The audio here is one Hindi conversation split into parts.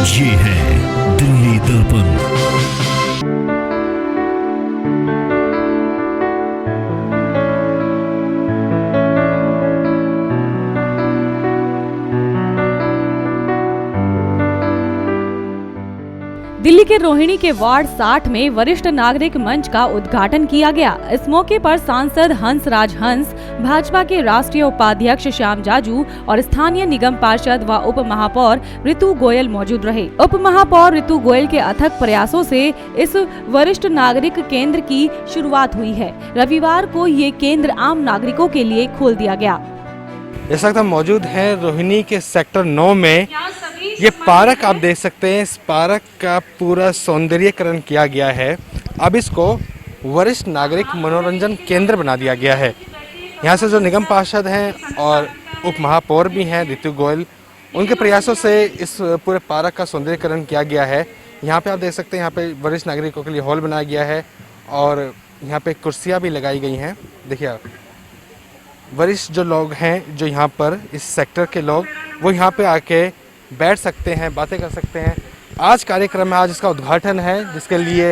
ये है दिल्ली दर्पण। दिल्ली के रोहिणी के वार्ड 60 में वरिष्ठ नागरिक मंच का उद्घाटन किया गया। इस मौके पर सांसद हंसराज हंस, भाजपा के राष्ट्रीय उपाध्यक्ष श्याम जाजू और स्थानीय निगम पार्षद व उप महापौर ऋतु गोयल मौजूद रहे। उप महापौर ऋतु गोयल के अथक प्रयासों से इस वरिष्ठ नागरिक केंद्र की शुरुआत हुई है। रविवार को ये केंद्र आम नागरिकों के लिए खोल दिया गया। इस वक्त हम मौजूद हैं रोहिणी के सेक्टर 9 में। ये पार्क आप देख सकते हैं, इस पार्क का पूरा सौंदर्यीकरण किया गया है। अब इसको वरिष्ठ नागरिक मनोरंजन केंद्र बना दिया गया है। यहाँ से जो निगम पार्षद हैं और उप महापौर भी हैं ऋतु गोयल, उनके प्रयासों से इस पूरे पार्क का सौंदर्यीकरण किया गया है। यहाँ पे आप देख सकते हैं, यहाँ पे वरिष्ठ नागरिकों के लिए हॉल बनाया गया है और यहाँ पे कुर्सियाँ भी लगाई गई हैं। देखिए आप, वरिष्ठ जो लोग हैं, जो यहाँ पर इस सेक्टर के लोग, वो यहाँ पे आके बैठ सकते हैं, बातें कर सकते हैं। आज कार्यक्रम में आज इसका उद्घाटन है, जिसके लिए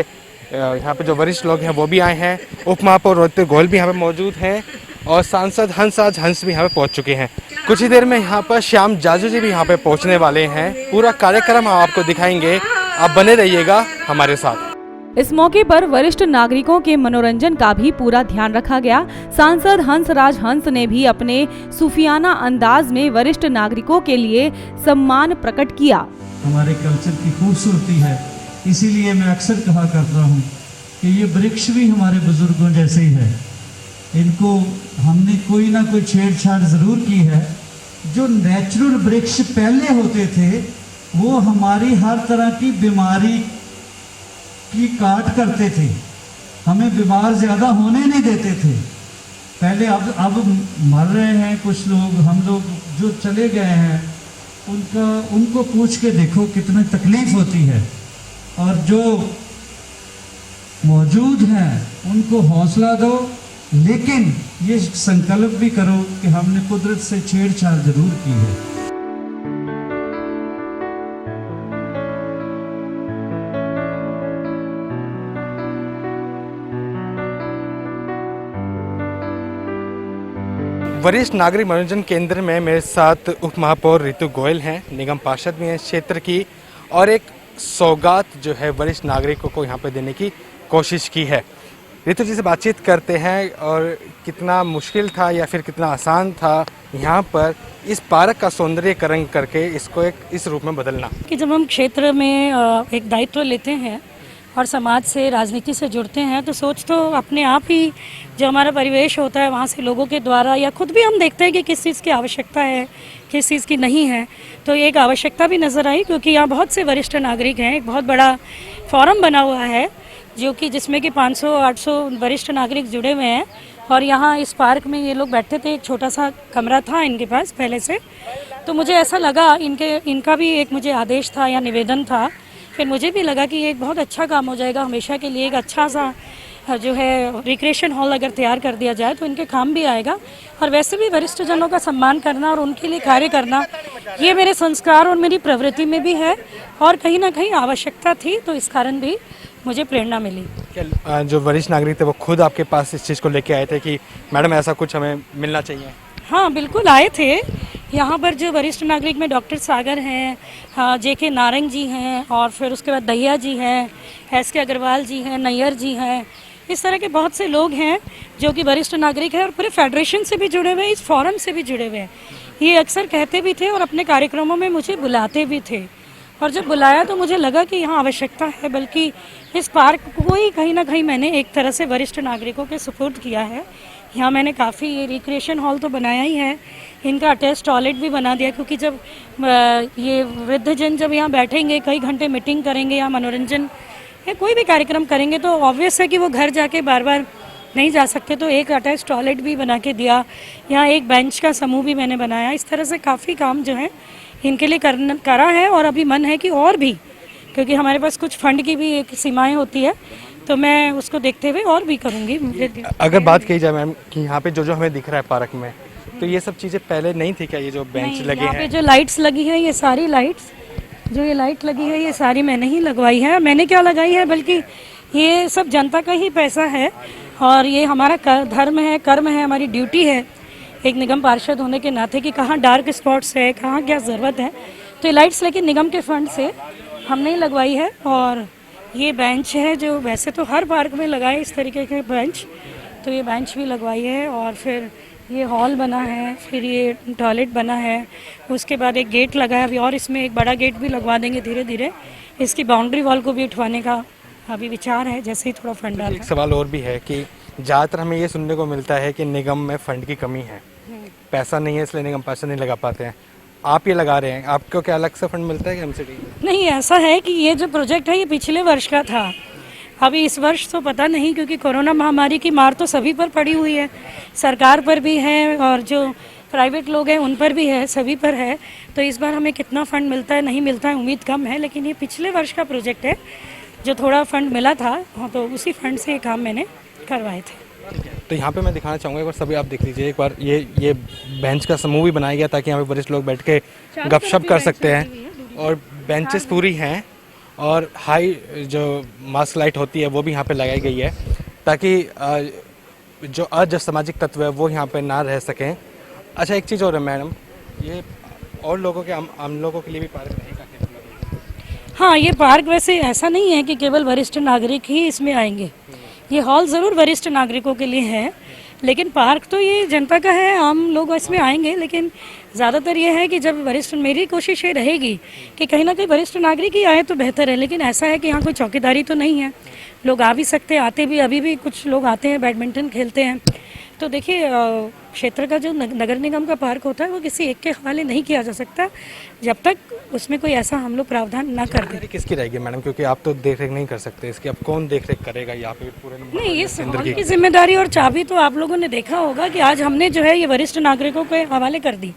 यहाँ पे जो वरिष्ठ लोग हैं वो भी आए हैं। उप महापौर ऋतु गोयल भी यहाँ पे मौजूद हैं और सांसद हंसराज हंस भी यहाँ पे पहुँच चुके हैं। कुछ ही देर में यहाँ पर श्याम जाजू जी भी यहाँ पे पहुँचने वाले हैं। पूरा कार्यक्रम हम आपको दिखाएंगे, आप बने रहिएगा हमारे साथ। इस मौके पर वरिष्ठ नागरिकों के मनोरंजन का भी पूरा ध्यान रखा गया। सांसद हंसराज हंस ने भी अपने सूफियाना अंदाज में वरिष्ठ नागरिकों के लिए सम्मान प्रकट किया। हमारे कल्चर की खूबसूरती है, इसीलिए मैं अक्सर कहा करता हूँ कि ये वृक्ष भी हमारे बुजुर्गों जैसे ही है। इनको हमने कोई ना कोई छेड़छाड़ जरूर की है। जो नेचुरल वृक्ष पहले होते थे वो हमारी हर तरह की बीमारी की काट करते थे, हमें बीमार ज़्यादा होने नहीं देते थे पहले। अब मर रहे हैं कुछ लोग, हम लोग जो चले गए हैं उनको पूछ के देखो कितनी तकलीफ होती है। और जो मौजूद हैं उनको हौसला दो, लेकिन ये संकल्प भी करो कि हमने कुदरत से छेड़छाड़ जरूर की है। वरिष्ठ नागरिक मनोरंजन केंद्र में मेरे साथ उप महापौर ऋतु गोयल हैं, निगम पार्षद भी हैं इस क्षेत्र की, और एक सौगात जो है वरिष्ठ नागरिकों को यहाँ पे देने की कोशिश की है। ऋतु जी से बातचीत करते हैं और कितना मुश्किल था या फिर कितना आसान था यहाँ पर इस पार्क का सौंदर्यीकरण करके इसको एक इस रूप में बदलना। कि जब हम क्षेत्र में एक दायित्व लेते हैं और समाज से, राजनीति से जुड़ते हैं, तो सोच तो अपने आप ही जो हमारा परिवेश होता है वहाँ से लोगों के द्वारा, या खुद भी हम देखते हैं कि किस चीज़ की आवश्यकता है, किस चीज़ की नहीं है। तो एक आवश्यकता भी नज़र आई, क्योंकि यहाँ बहुत से वरिष्ठ नागरिक हैं। एक बहुत बड़ा फोरम बना हुआ है जो कि जिसमें कि 500-800 वरिष्ठ नागरिक जुड़े हुए हैं। और यहाँ इस पार्क में ये लोग बैठते थे, एक छोटा सा कमरा था इनके पास पहले से। तो मुझे ऐसा लगा, इनका भी एक मुझे आदेश था या निवेदन था। फिर मुझे भी लगा कि ये एक बहुत अच्छा काम हो जाएगा हमेशा के लिए। एक अच्छा सा जो है रिक्रिएशन हॉल अगर तैयार कर दिया जाए तो इनके काम भी आएगा। और वैसे भी वरिष्ठ जनों का सम्मान करना और उनके लिए कार्य करना, ये मेरे संस्कार और मेरी प्रवृत्ति में भी है और कहीं ना कहीं आवश्यकता थी। तो इस कारण भी मुझे प्रेरणा मिली। जो वरिष्ठ नागरिक थे वो खुद आपके पास इस चीज़ को लेके आए थे कि मैडम ऐसा कुछ हमें मिलना चाहिए? हाँ, बिल्कुल आए थे। यहाँ पर जो वरिष्ठ नागरिक में डॉक्टर सागर हैं, हाँ, जेके नारंग जी हैं, और फिर उसके बाद दहिया जी हैं, एस के अग्रवाल जी हैं, नैयर जी हैं। इस तरह के बहुत से लोग हैं जो कि वरिष्ठ नागरिक हैं और पूरे फेडरेशन से भी जुड़े हुए हैं, इस फोरम से भी जुड़े हुए हैं। ये अक्सर कहते भी थे और अपने कार्यक्रमों में मुझे बुलाते भी थे। और जब बुलाया तो मुझे लगा कि यहाँ आवश्यकता है, बल्कि इस पार्क को ही कहीं ना कहीं मैंने एक तरह से वरिष्ठ नागरिकों के सुपुर्द किया है। यहाँ मैंने काफ़ी रिक्रिएशन हॉल तो बनाया ही है, इनका अटैच टॉयलेट भी बना दिया, क्योंकि जब ये वृद्धजन जब यहाँ बैठेंगे, कई घंटे मीटिंग करेंगे या मनोरंजन या कोई भी कार्यक्रम करेंगे, तो ऑब्वियस है कि वो घर जाके बार बार नहीं जा सकते। तो एक अटैच टॉयलेट भी बना के दिया, यहाँ एक बेंच का समूह भी मैंने बनाया। इस तरह से काफ़ी काम जो है इनके लिए करा है। और अभी मन है कि और भी, क्योंकि हमारे पास कुछ फंड की भी एक सीमाएँ होती है, तो मैं उसको देखते हुए और भी करूँगी। अगर बात की जाए मैम कि यहाँ पे जो हमें दिख रहा है पार्क में, तो ये सब चीज़ें पहले नहीं थी क्या? ये जो बेंच लगे हैं, यहाँ पे जो लाइट्स लगी हैं, ये सारी लाइट्स जो ये लाइट लगी है ये सारी मैंने ही लगवाई है। मैंने क्या लगाई है, बल्कि ये सब जनता का ही पैसा है और ये हमारा धर्म है, कर्म है, हमारी ड्यूटी है एक निगम पार्षद होने के नाते कि कहाँ डार्क स्पॉट्स है, कहाँ क्या ज़रूरत है। तो ये लाइट्स लेके निगम के फंड से हमने ही लगवाई है। और ये बेंच है जो वैसे तो हर पार्क में लगाए इस तरीके के बेंच, तो ये बेंच भी लगवाई है। और फिर ये हॉल बना है, फिर ये टॉयलेट बना है, उसके बाद एक गेट लगा है अभी, और इसमें एक बड़ा गेट भी लगवा देंगे धीरे धीरे। इसकी बाउंड्री वॉल को भी उठवाने का अभी विचार है, जैसे ही थोड़ा फंड आता एक सवाल और भी है कि ज़्यादातर हमें ये सुनने को मिलता है कि निगम में फंड की कमी है, पैसा नहीं है इसलिए निगम पार्षद नहीं लगा पाते हैं। आप ये लगा रहे हैं, आपको क्या अलग से फंड मिलता है कि एमसीडी? नहीं, ऐसा है कि ये जो प्रोजेक्ट है ये पिछले वर्ष का था, अभी इस वर्ष तो पता नहीं, क्योंकि कोरोना महामारी की मार तो सभी पर पड़ी हुई है, सरकार पर भी है और जो प्राइवेट लोग हैं उन पर भी है, सभी पर है। तो इस बार हमें कितना फंड मिलता है नहीं मिलता है उम्मीद कम है, लेकिन ये पिछले वर्ष का प्रोजेक्ट है जो थोड़ा फंड मिला था, तो उसी फंड से ये काम मैंने करवाए थे। तो यहाँ पे मैं दिखाना चाहूँगा, एक बार सभी आप देख लीजिए एक बार, ये बेंच का समूह भी बनाया गया ताकि यहाँ पे वरिष्ठ लोग बैठ के गपशप कर सकते हैं। और बेंचेस पूरी हैं और हाई जो मास्क लाइट होती है वो भी यहाँ पे लगाई गई है ताकि जो असामाजिक तत्व है वो यहाँ पे ना रह सकें। अच्छा, एक चीज़ और है मैडम, ये और लोगों के आम लोगों के लिए भी पार्क नहीं का? हाँ, ये पार्क वैसे ऐसा नहीं है कि केवल वरिष्ठ नागरिक ही इसमें आएंगे, ये हॉल ज़रूर वरिष्ठ नागरिकों के लिए है, लेकिन पार्क तो ये जनता का है, आम लोग इसमें आएंगे। लेकिन ज़्यादातर ये है कि जब वरिष्ठ, मेरी कोशिश ये रहेगी कि कहीं ना कहीं वरिष्ठ नागरिक ही आए तो बेहतर है। लेकिन ऐसा है कि यहाँ कोई चौकीदारी तो नहीं है, लोग आ भी सकते हैं, आते भी, अभी भी कुछ लोग आते हैं, बैडमिंटन खेलते हैं। तो देखिए, क्षेत्र का जो नगर निगम का पार्क होता है वो किसी एक के हवाले नहीं किया जा सकता जब तक उसमें कोई ऐसा हम लोग प्रावधान ना कर दें। किसकी रहेगी मैडम, क्योंकि आप तो देख रेख नहीं कर सकते इसकी, अब कौन देख रेख करेगा यहाँ पे पूरे? नहीं, ये हॉल की जिम्मेदारी और चाबी तो आप लोगों ने देखा होगा कि आज हमने जो है ये वरिष्ठ नागरिकों के हवाले कर दी।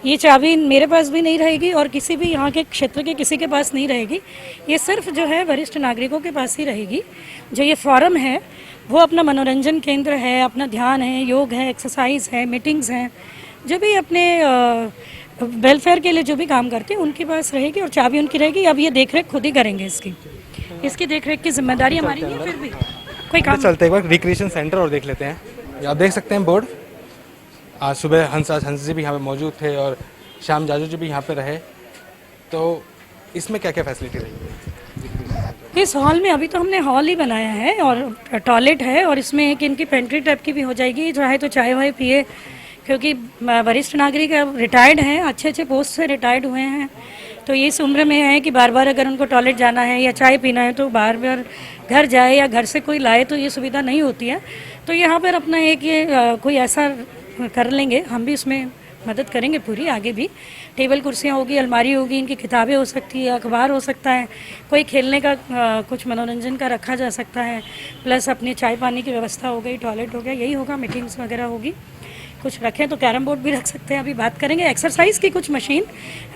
ये चाबी मेरे पास भी नहीं रहेगी और किसी भी यहाँ के क्षेत्र के किसी के पास नहीं रहेगी, ये सिर्फ जो है वरिष्ठ नागरिकों के पास ही रहेगी। जो ये फोरम है वो अपना मनोरंजन केंद्र है, अपना ध्यान है, योग है, एक्सरसाइज है, मीटिंग्स हैं, जो भी अपने वेलफेयर के लिए जो भी काम करते हैं उनके पास रहेगी और चाबी उनकी रहेगी। अब ये देखरेख खुद ही करेंगे, इसकी देखरेख की जिम्मेदारी हमारी है। फिर भी कोई काम चलते एक बार रिक्रिएशन सेंटर और देख लेते हैं। आप देख सकते हैं बोर्ड, आज सुबह हंस जी भी यहाँ पे मौजूद थे और श्याम जाजू जी भी यहाँ पे रहे। तो इसमें क्या क्या फैसिलिटी रहेगी इस हॉल में? अभी तो हमने हॉल ही बनाया है और टॉयलेट है और इसमें एक इनकी पेंट्री टाइप की भी हो जाएगी, चाहे तो चाय वाय पिए, क्योंकि वरिष्ठ नागरिक रिटायर्ड हैं, अच्छे अच्छे पोस्ट से रिटायर्ड हुए हैं। तो ये इस उम्र में है कि बार बार अगर उनको टॉयलेट जाना है या चाय पीना है तो बार बार घर जाए या घर से कोई लाए, तो ये सुविधा नहीं होती है। तो यहाँ पर अपना एक ये कोई ऐसा कर लेंगे, हम भी उसमें मदद करेंगे पूरी। आगे भी टेबल कुर्सियाँ होगी, अलमारी होगी, इनकी किताबें हो सकती है, अखबार हो सकता है, कोई खेलने का कुछ मनोरंजन का रखा जा सकता है, प्लस अपनी चाय पानी की व्यवस्था हो गई, टॉयलेट हो गया, यही होगा। मीटिंग्स वगैरह होगी, कुछ रखें तो कैरम बोर्ड भी रख सकते हैं, अभी बात करेंगे। एक्सरसाइज की कुछ मशीन,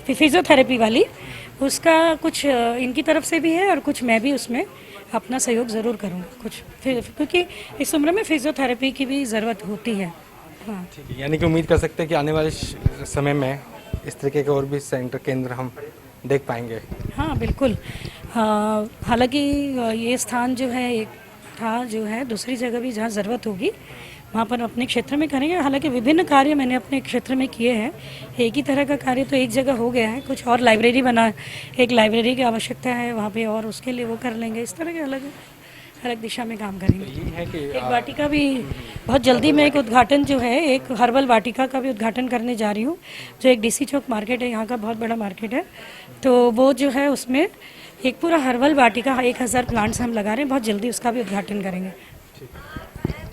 फिजियोथेरेपी वाली, उसका कुछ इनकी तरफ से भी है और कुछ मैं भी उसमें अपना सहयोग ज़रूर करूँगा कुछ, क्योंकि इस उम्र में फिजियोथेरेपी की भी ज़रूरत होती है। हाँ, ठीक है, यानी कि उम्मीद कर सकते हैं कि आने वाले समय में इस तरीके के और भी सेंटर केंद्र हम देख पाएंगे। हाँ बिल्कुल। हालांकि ये स्थान जो है एक था, जो है दूसरी जगह भी जहाँ ज़रूरत होगी वहाँ पर अपने क्षेत्र में करेंगे। हालांकि विभिन्न कार्य मैंने अपने क्षेत्र में किए हैं, एक ही तरह का कार्य तो एक जगह हो गया है, कुछ और लाइब्रेरी बना, एक लाइब्रेरी की आवश्यकता है वहाँ पे और उसके लिए वो कर लेंगे। इस तरह के अलग अलग दिशा में काम करेंगे। यही है कि एक वाटिका भी बहुत जल्दी मैं एक उद्घाटन जो है, एक हर्बल वाटिका का भी उद्घाटन करने जा रही हूँ, जो एक डीसी चौक मार्केट है, यहाँ का बहुत बड़ा मार्केट है। तो वो जो है उसमें एक पूरा हर्बल वाटिका 1000 प्लांट्स हम लगा रहे हैं, बहुत जल्दी उसका भी उद्घाटन करेंगे।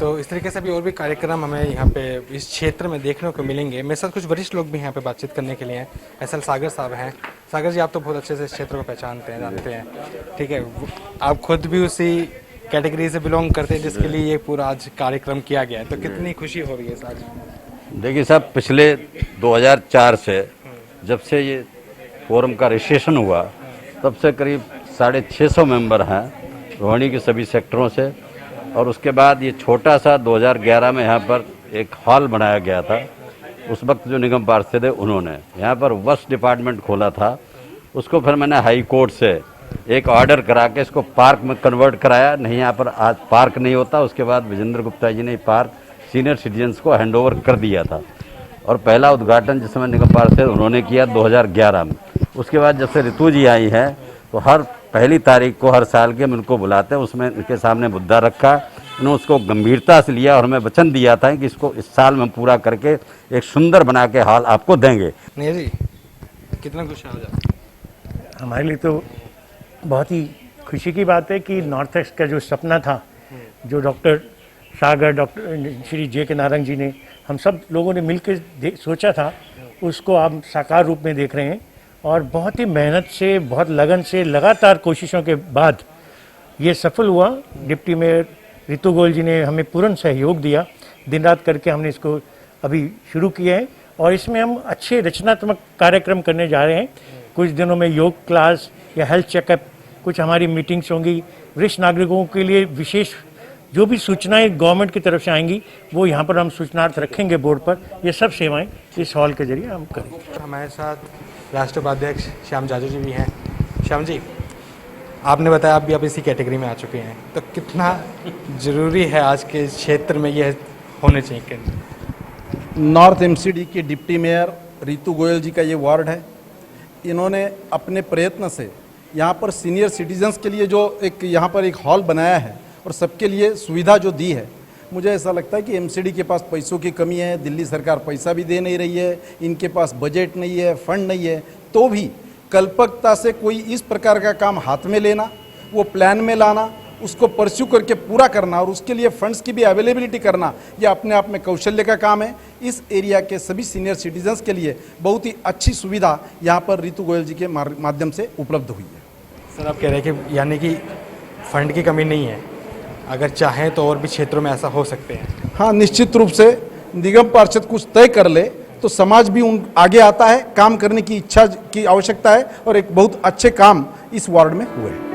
तो इस तरीके से भी और भी कार्यक्रम हमें यहाँ पे इस क्षेत्र में देखने को मिलेंगे। मेरे साथ कुछ वरिष्ठ लोग भी यहाँ पे बातचीत करने के लिए हैं। एसएल सागर साहब हैं। सागर जी, आप तो बहुत अच्छे से इस क्षेत्र को पहचानते हैं, जानते हैं, ठीक है, आप खुद भी उसी कैटेगरी से बिलोंग करते हैं जिसके लिए ये पूरा आज कार्यक्रम किया गया है, तो कितनी खुशी हो रही है आज? देखिए साहब, पिछले 2004 से जब से ये फोरम का रजिस्ट्रेशन हुआ तब से करीब 650 मेंबर हैं रोहिणी के सभी सेक्टरों से। और उसके बाद ये छोटा सा 2011 में यहाँ पर एक हॉल बनाया गया था। उस वक्त जो निगम पार्षद थे उन्होंने यहाँ पर वस्त्र डिपार्टमेंट खोला था उसको फिर मैंने हाई कोर्ट से एक ऑर्डर करा के इसको पार्क में कन्वर्ट कराया। नहीं, यहाँ पर आज पार्क नहीं होता। उसके बाद विजेंद्र गुप्ता जी ने पार्क सीनियर सिटीजन्स को हैंडओवर कर दिया था और पहला उद्घाटन जिस समय निगम पार्षद उन्होंने किया 2011 में। उसके बाद जब से ऋतु जी आई हैं तो हर पहली तारीख को हर साल के हम इनको बुलाते हैं, उसमें इनके सामने मुद्दा रखा, इन्होंने उसको गंभीरता से लिया और हमें वचन दिया था कि इसको इस साल में पूरा करके एक सुंदर बना के हॉल आपको देंगे। नहीं जी, कितना खुश हो जाता? हमारे लिए तो बहुत ही खुशी की बात है कि नॉर्थ ईस्ट का जो सपना था, जो डॉक्टर सागर, डॉक्टर श्री जे.के. नारंग जी ने, हम सब लोगों ने मिलकर सोचा था, उसको आप साकार रूप में देख रहे हैं। और बहुत ही मेहनत से, बहुत लगन से, लगातार कोशिशों के बाद ये सफल हुआ। डिप्टी मेयर ऋतु गोयल जी ने हमें पूर्ण सहयोग दिया, दिन रात करके हमने इसको अभी शुरू किया है और इसमें हम अच्छे रचनात्मक कार्यक्रम करने जा रहे हैं। कुछ दिनों में योग क्लास या हेल्थ चेकअप, कुछ हमारी मीटिंग्स होंगी। वरिष्ठ नागरिकों के लिए विशेष जो भी सूचनाएं गवर्नमेंट की तरफ से आएंगी वो यहाँ पर हम सूचनार्थ रखेंगे बोर्ड पर। ये सब सेवाएं इस हॉल के जरिए हम करेंगे। हमारे साथ राष्ट्रीय उपाध्यक्ष श्याम जाजू जी भी हैं। श्याम जी, आपने बताया आप भी अब इसी कैटेगरी में आ चुके हैं, तो कितना ज़रूरी है आज के क्षेत्र में यह होने चाहिए केंद्र? नॉर्थ एमसीडी के डिप्टी मेयर ऋतु गोयल जी का ये वार्ड है। इन्होंने अपने प्रयत्न से यहाँ पर सीनियर सिटीजन्स के लिए जो एक यहाँ पर एक हॉल बनाया है और सबके लिए सुविधा जो दी है, मुझे ऐसा लगता है कि एमसीडी के पास पैसों की कमी है, दिल्ली सरकार पैसा भी दे नहीं रही है, इनके पास बजट नहीं है, फंड नहीं है, तो भी कल्पकता से कोई इस प्रकार का काम हाथ में लेना, वो प्लान में लाना, उसको परस्यू करके पूरा करना और उसके लिए फंड्स की भी अवेलेबिलिटी करना, ये अपने आप में कौशल्य का काम है। इस एरिया के सभी सीनियर सिटीजन्स के लिए बहुत ही अच्छी सुविधा यहाँ पर ऋतु गोयल जी के माध्यम से उपलब्ध हुई है। सर, आप कह रहे हैं कि यानी कि फंड की कमी नहीं है, अगर चाहें तो और भी क्षेत्रों में ऐसा हो सकते हैं? हाँ, निश्चित रूप से निगम पार्षद कुछ तय कर ले तो समाज भी उन आगे आता है, काम करने की इच्छा की आवश्यकता है और एक बहुत अच्छे काम इस वार्ड में हुए हैं।